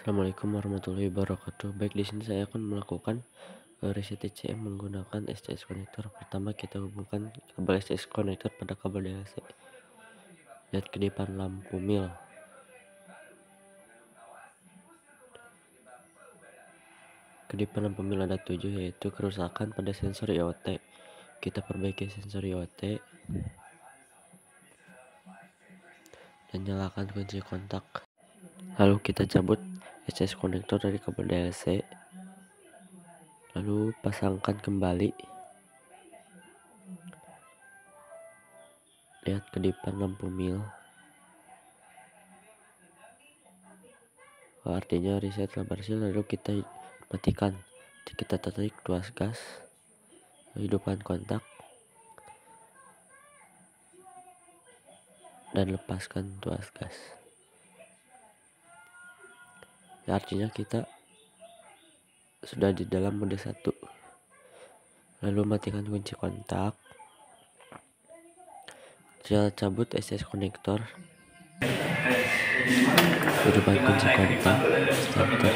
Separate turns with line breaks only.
Assalamualaikum warahmatullahi wabarakatuh. Baik, di sini saya akan melakukan reset TCM menggunakan STS connector. Pertama, kita hubungkan kabel STS connector pada kabel DLC. Lihat kedipan lampu mil. Kedipan lampu mil ada 7, yaitu kerusakan pada sensor IoT. Kita perbaiki sensor IoT dan nyalakan kunci kontak. Lalu kita cabut STS connector dari kabel DLC. Lalu pasangkan kembali. Lihat kedipan lampu mil. Artinya reset telah berhasil. Lalu kita matikan. Kita tarik tuas gas, hidupkan kontak, dan lepaskan tuas gas. Artinya kita sudah di dalam mode 1. Lalu matikan kunci kontak. Kita cabut STS connector, hidupkan kunci kontak, starter.